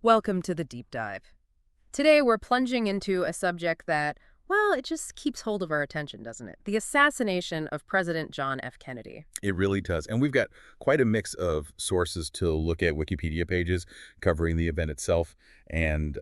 Welcome to the deep dive. Today we're plunging into a subject that, well, it just keeps hold of our attention, doesn't it? The assassination of President John F. Kennedy. It really does. And we've got quite a mix of sources to look at Wikipedia pages covering the event itself and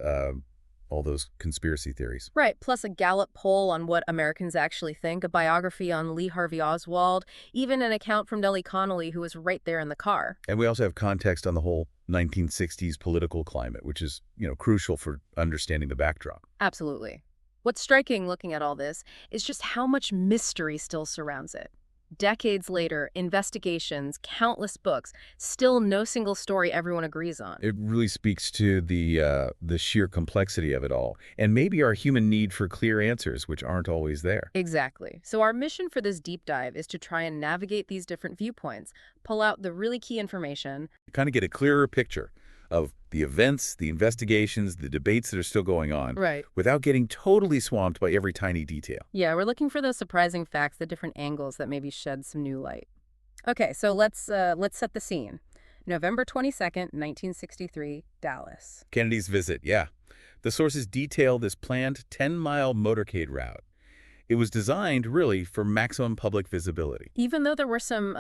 all those conspiracy theories. Right, plus a Gallup poll on what Americans actually think, a biography on Lee Harvey Oswald, even an account from Nellie Connolly, who was right there in the car. And we also have context on the whole 1960s political climate, which is, crucial for understanding the backdrop. Absolutely. What's striking looking at all this is just how much mystery still surrounds it. Decades later, investigations, countless books, still no single story everyone agrees on. It really speaks to the sheer complexity of it all, and maybe our human need for clear answers, which aren't always there. Exactly. So our mission for this deep dive is to try and navigate these different viewpoints, pull out the really key information. Kind of get a clearer picture of the events, the investigations, the debates that are still going on, Right. without getting totally swamped by every tiny detail. Yeah, we're looking for those surprising facts, the different angles that maybe shed some new light. Okay, so let's set the scene. November 22nd, 1963, Dallas. Kennedy's visit, yeah. The sources detail this planned 10-mile motorcade route. It was designed, really, for maximum public visibility. Even though there were some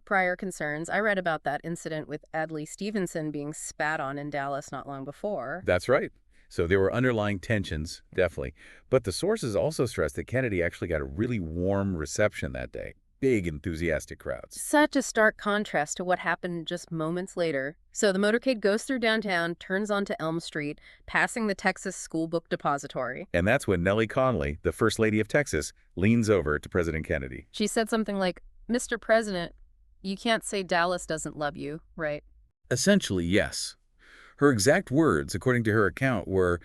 prior concerns, I read about that incident with Adlai Stevenson being spat on in Dallas not long before. That's right. So there were underlying tensions, definitely. But the sources also stress that Kennedy actually got a really warm reception that day. Big, enthusiastic crowds. Such a stark contrast to what happened just moments later. So the motorcade goes through downtown, turns onto Elm Street, passing the Texas School Book Depository. And that's when Nellie Connolly, the First Lady of Texas, leans over to President Kennedy. She said something like, "Mr. President, you can't say Dallas doesn't love you, right?" Essentially, yes. Her exact words, according to her account, were,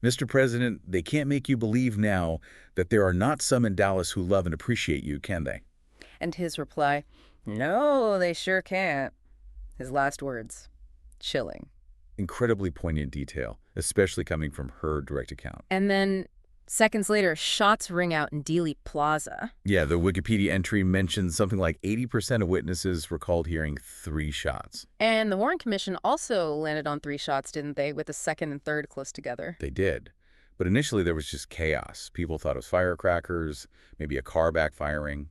"Mr. President, they can't make you believe now that there are not some in Dallas who love and appreciate you, can they?" And his reply, "No, they sure can't." His last words. Chilling. Incredibly poignant detail, especially coming from her direct account. And then, seconds later, shots ring out in Dealey Plaza. Yeah, the Wikipedia entry mentions something like 80% of witnesses recalled hearing 3 shots. And the Warren Commission also landed on 3 shots, didn't they, with the second and third close together? They did. But initially there was just chaos. People thought it was firecrackers, maybe a car backfiring.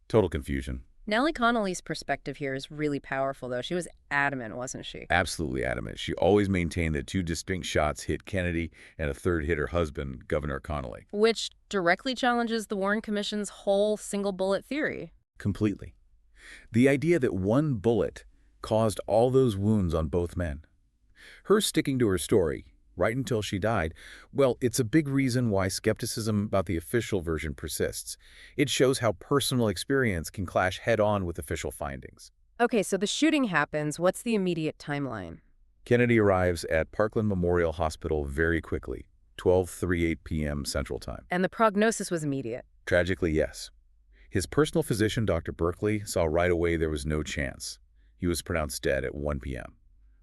Total confusion. Nellie Connolly's perspective here is really powerful, though. She was adamant, wasn't she? Absolutely adamant. She always maintained that 2 distinct shots hit Kennedy and a third hit her husband, Governor Connolly. Which directly challenges the Warren Commission's whole single bullet theory. Completely. The idea that one bullet caused all those wounds on both men. Her sticking to her story, right until she died, well, it's a big reason why skepticism about the official version persists. It shows how personal experience can clash head-on with official findings. Okay, so the shooting happens. What's the immediate timeline? Kennedy arrives at Parkland Memorial Hospital very quickly, 12:38 p.m. Central Time. And the prognosis was immediate. Tragically, yes. His personal physician, Dr. Berkeley, saw right away there was no chance. He was pronounced dead at 1 p.m.,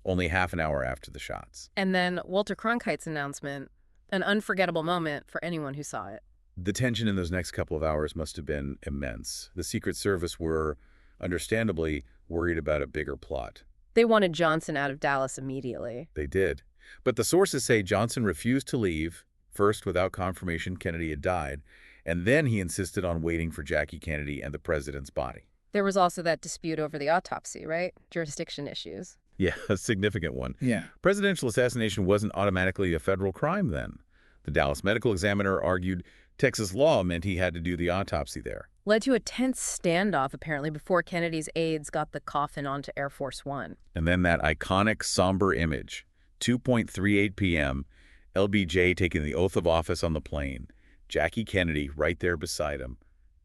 only half an hour after the shots. And then Walter Cronkite's announcement, an unforgettable moment for anyone who saw it. The tension in those next couple of hours must have been immense. The Secret Service were, understandably, worried about a bigger plot. They wanted Johnson out of Dallas immediately. They did. But the sources say Johnson refused to leave, first without confirmation Kennedy had died, and then he insisted on waiting for Jackie Kennedy and the president's body. There was also that dispute over the autopsy, right? Jurisdiction issues. Yeah, a significant one. Yeah. Presidential assassination wasn't automatically a federal crime then. The Dallas Medical Examiner argued Texas law meant he had to do the autopsy there. Led to a tense standoff, apparently, before Kennedy's aides got the coffin onto Air Force One. And then that iconic somber image, 2:38 p.m., LBJ taking the oath of office on the plane, Jackie Kennedy right there beside him,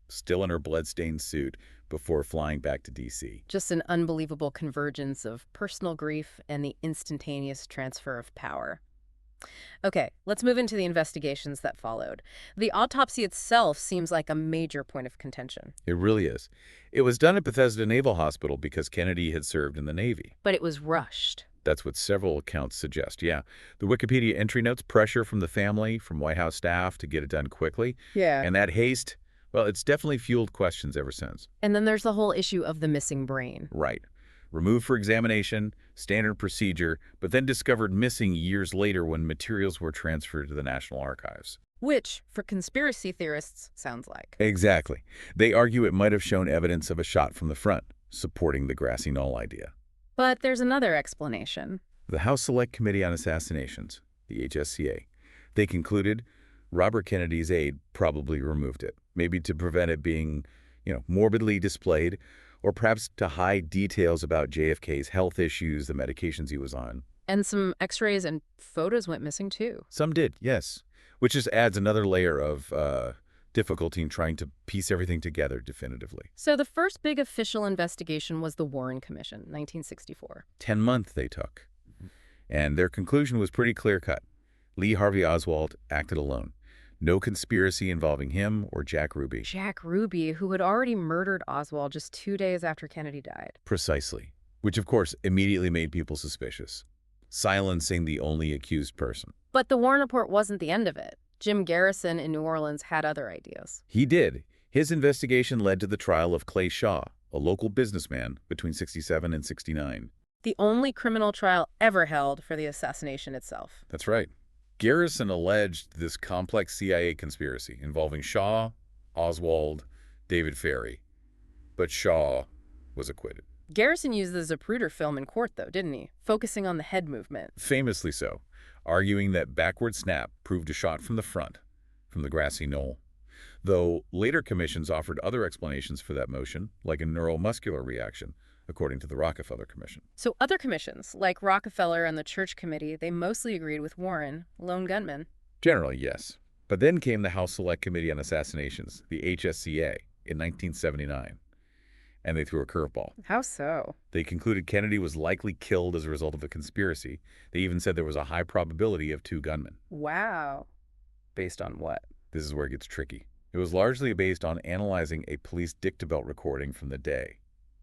still in her blood-stained suit, before flying back to D.C. Just an unbelievable convergence of personal grief and the instantaneous transfer of power. Okay, let's move into the investigations that followed. The autopsy itself seems like a major point of contention. It really is. It was done at Bethesda Naval Hospital because Kennedy had served in the Navy. But it was rushed. That's what several accounts suggest, yeah. The Wikipedia entry notes pressure from the family, from White House staff to get it done quickly. Yeah. And that haste, well, it's definitely fueled questions ever since. And then there's the whole issue of the missing brain. Right. Removed for examination, standard procedure, but then discovered missing years later when materials were transferred to the National Archives. Which, for conspiracy theorists, sounds like. Exactly. They argue it might have shown evidence of a shot from the front, supporting the grassy knoll idea. But there's another explanation. The House Select Committee on Assassinations, the HSCA, they concluded Robert Kennedy's aide probably removed it, maybe to prevent it being, morbidly displayed, or perhaps to hide details about JFK's health issues, the medications he was on. And some x-rays and photos went missing too. Some did, yes, which just adds another layer of difficulty in trying to piece everything together definitively. So the first big official investigation was the Warren Commission, 1964. 10 months they took. And their conclusion was pretty clear-cut. Lee Harvey Oswald acted alone. No conspiracy involving him or Jack Ruby. Jack Ruby, who had already murdered Oswald just 2 days after Kennedy died. Precisely. Which, of course, immediately made people suspicious, silencing the only accused person. But the Warren report wasn't the end of it. Jim Garrison in New Orleans had other ideas. He did. His investigation led to the trial of Clay Shaw, a local businessman between 67 and 69. The only criminal trial ever held for the assassination itself. That's right. Garrison alleged this complex CIA conspiracy involving Shaw, Oswald, David Ferrie. But Shaw was acquitted. Garrison used the Zapruder film in court, though, didn't he? Focusing on the head movement. Famously so, arguing that backward snap proved a shot from the front, from the grassy knoll. Though later commissions offered other explanations for that motion, like a neuromuscular reaction, according to the Rockefeller Commission. So other commissions, like Rockefeller and the Church Committee, they mostly agreed with Warren, lone gunman. Generally, yes. But then came the House Select Committee on Assassinations, the HSCA, in 1979. And they threw a curveball. How so? They concluded Kennedy was likely killed as a result of a conspiracy. They even said there was a high probability of 2 gunmen. Wow. Based on what? This is where it gets tricky. It was largely based on analyzing a police dictabelt recording from the day.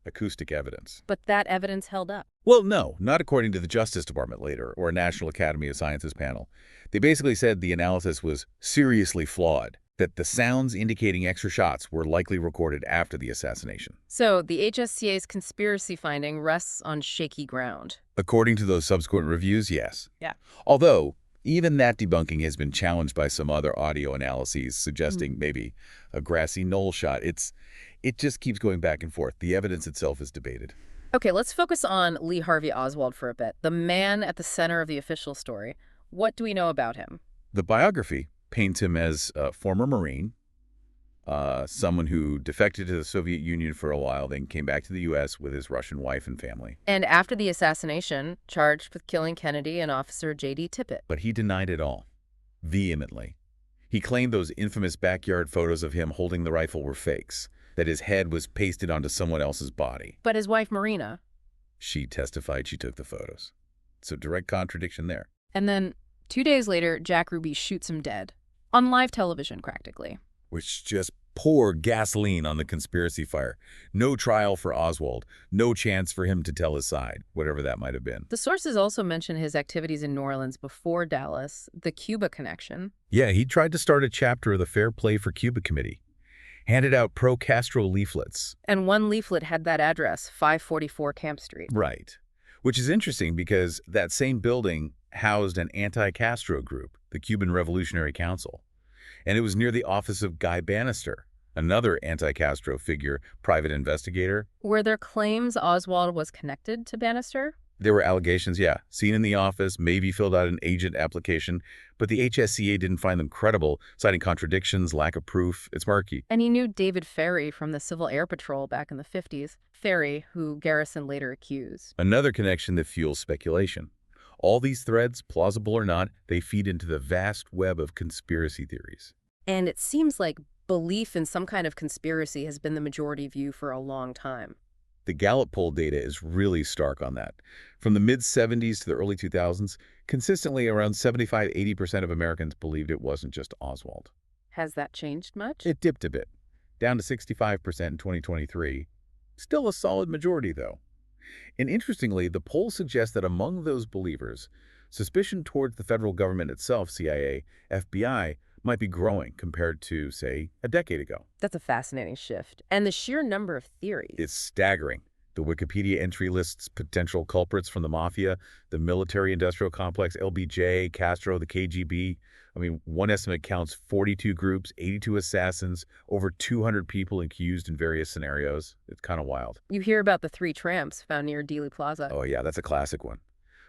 Acoustic evidence. But that evidence held up. Well, no, not according to the Justice Department later, or a National Academy of Sciences panel. They basically said the analysis was seriously flawed, that the sounds indicating extra shots were likely recorded after the assassination. So the HSCA's conspiracy finding rests on shaky ground. According to those subsequent reviews, yes. Yeah. Although, even that debunking has been challenged by some other audio analyses suggesting maybe a grassy knoll shot. It just keeps going back and forth. The evidence itself is debated. Okay, let's focus on Lee Harvey Oswald for a bit, the man at the center of the official story. What do we know about him? The biography paints him as a former Marine, someone who defected to the Soviet Union for a while, then came back to the U.S. with his Russian wife and family. And after the assassination, charged with killing Kennedy and Officer J.D. Tippit. But he denied it all, vehemently. He claimed those infamous backyard photos of him holding the rifle were fakes, that his head was pasted onto someone else's body. But his wife, Marina? She testified she took the photos. So direct contradiction there. And then, 2 days later, Jack Ruby shoots him dead. On live television, practically. Which just poured gasoline on the conspiracy fire. No trial for Oswald. No chance for him to tell his side, whatever that might have been. The sources also mention his activities in New Orleans before Dallas, the Cuba connection. Yeah, he tried to start a chapter of the Fair Play for Cuba Committee. Handed out pro-Castro leaflets. And one leaflet had that address, 544 Camp Street. Right. Which is interesting because that same building housed an anti-Castro group, the Cuban Revolutionary Council. And it was near the office of Guy Bannister, another anti-Castro figure, private investigator. Were there claims Oswald was connected to Bannister? There were allegations, yeah. Seen in the office, maybe filled out an agent application, but the HSCA didn't find them credible, citing contradictions, lack of proof. It's murky. And he knew David Ferrie from the Civil Air Patrol back in the 50s. Ferrie, who Garrison later accused. Another connection that fuels speculation. All these threads, plausible or not, they feed into the vast web of conspiracy theories. And it seems like belief in some kind of conspiracy has been the majority view for a long time. The Gallup poll data is really stark on that. From the mid-70s to the early 2000s, consistently around 75–80% of Americans believed it wasn't just Oswald. Has that changed much? It dipped a bit, down to 65% in 2023. Still a solid majority, though. And interestingly, the poll suggests that among those believers, suspicion towards the federal government itself, CIA, FBI, might be growing compared to, say, a decade ago. That's a fascinating shift. And the sheer number of theories. It's staggering. The Wikipedia entry lists potential culprits from the mafia, the military-industrial complex, LBJ, Castro, the KGB. I mean, one estimate counts 42 groups, 82 assassins, over 200 people accused in various scenarios. It's kind of wild. You hear about the three tramps found near Dealey Plaza. Oh yeah, that's a classic one.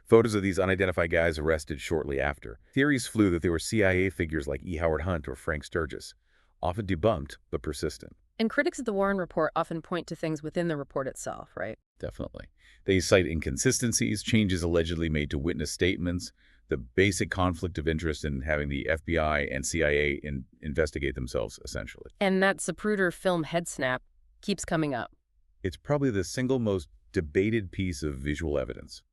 Photos of these unidentified guys arrested shortly after. Theories flew that they were CIA figures like E. Howard Hunt or Frank Sturgis, often debunked but persistent. And critics of the Warren Report often point to things within the report itself, right? Definitely. They cite inconsistencies, changes allegedly made to witness statements, the basic conflict of interest in having the FBI and CIA investigate themselves, essentially. And that Zapruder film head snap keeps coming up. It's probably the single most debated piece of visual evidence.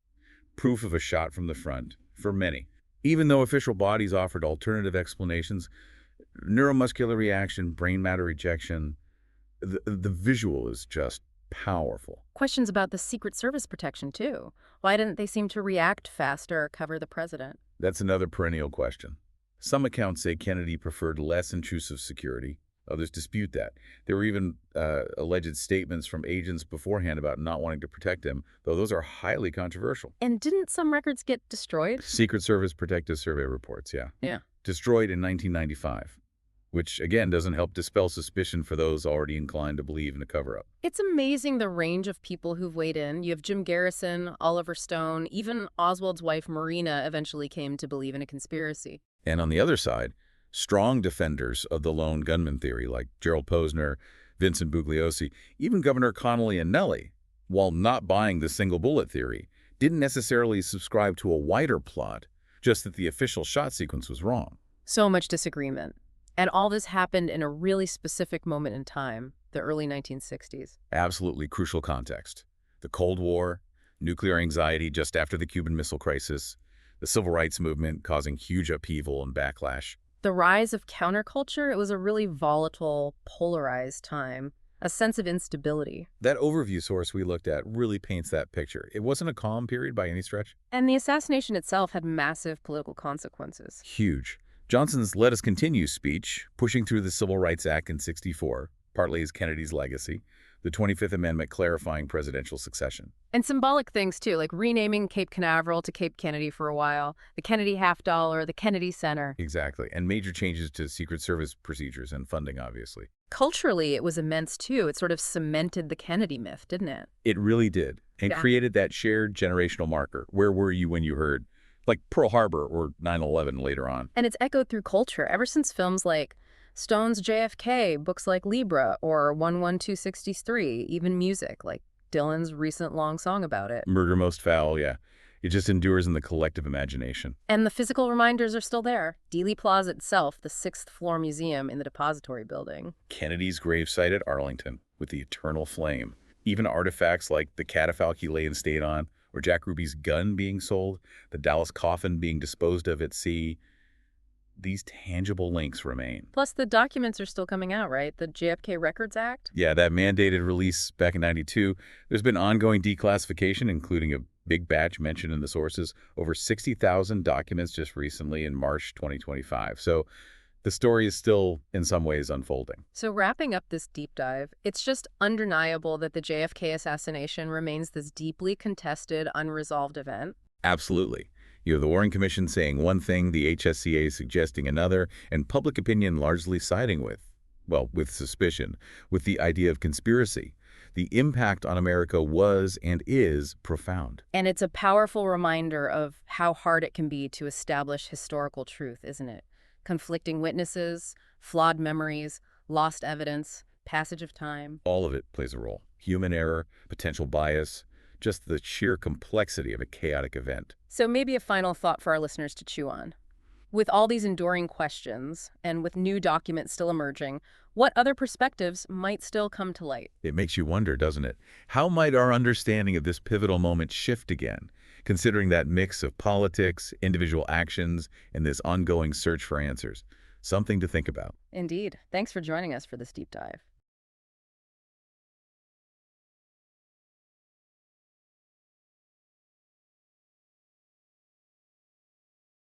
Proof of a shot from the front, for many. Even though official bodies offered alternative explanations, neuromuscular reaction, brain matter ejection, the visual is just powerful. Questions about the Secret Service protection, too. Why didn't they seem to react faster or cover the president? That's another perennial question. Some accounts say Kennedy preferred less intrusive security. Others dispute that. There were even alleged statements from agents beforehand about not wanting to protect him, though those are highly controversial. And didn't some records get destroyed? Secret Service Protective Survey reports, yeah. Yeah. Destroyed in 1995, which, again, doesn't help dispel suspicion for those already inclined to believe in a cover-up. It's amazing the range of people who've weighed in. You have Jim Garrison, Oliver Stone, even Oswald's wife Marina eventually came to believe in a conspiracy. And on the other side, strong defenders of the lone gunman theory like Gerald Posner, Vincent Bugliosi, even Governor Connolly and Nellie, while not buying the single bullet theory, didn't necessarily subscribe to a wider plot, just that the official shot sequence was wrong. So much disagreement. And all this happened in a really specific moment in time, the early 1960s. Absolutely crucial context. The Cold War, nuclear anxiety just after the Cuban Missile Crisis, the Civil Rights Movement causing huge upheaval and backlash. The rise of counterculture, it was a really volatile, polarized time, a sense of instability. That overview source we looked at really paints that picture. It wasn't a calm period by any stretch. And the assassination itself had massive political consequences. Huge. Johnson's Let Us Continue speech, pushing through the Civil Rights Act in '64, partly as Kennedy's legacy, the 25th Amendment clarifying presidential succession. And symbolic things, too, like renaming Cape Canaveral to Cape Kennedy for a while, the Kennedy $50, the Kennedy Center. Exactly, and major changes to Secret Service procedures and funding, obviously. Culturally, it was immense, too. It sort of cemented the Kennedy myth, didn't it? It really did, and created that shared generational marker. Where were you when you heard? Like Pearl Harbor or 9/11 later on. And it's echoed through culture ever since films like Stone's JFK, books like Libra, or 11263, even music like Dylan's recent long song about it. Murder Most Foul, yeah. It just endures in the collective imagination. And the physical reminders are still there. Dealey Plaza itself, the 6th floor museum in the Depository Building. Kennedy's gravesite at Arlington with the eternal flame. Even artifacts like the catafalque he lay and stayed on, or Jack Ruby's gun being sold, the Dallas coffin being disposed of at sea. These tangible links remain. Plus, the documents are still coming out, right? The JFK Records Act? Yeah, that mandated release back in '92. There's been ongoing declassification, including a big batch mentioned in the sources, over 60,000 documents just recently in March 2025. So the story is still, in some ways, unfolding. So wrapping up this deep dive, it's just undeniable that the JFK assassination remains this deeply contested, unresolved event. Absolutely. You have the Warren Commission saying one thing, the HSCA suggesting another, and public opinion largely siding with suspicion, with the idea of conspiracy. The impact on America was and is profound. And it's a powerful reminder of how hard it can be to establish historical truth, isn't it? Conflicting witnesses, flawed memories, lost evidence, passage of time. All of it plays a role. Human error, potential bias, just the sheer complexity of a chaotic event. So maybe a final thought for our listeners to chew on. With all these enduring questions, and with new documents still emerging, what other perspectives might still come to light? It makes you wonder, doesn't it? How might our understanding of this pivotal moment shift again, considering that mix of politics, individual actions, and this ongoing search for answers? Something to think about. Indeed. Thanks for joining us for this deep dive.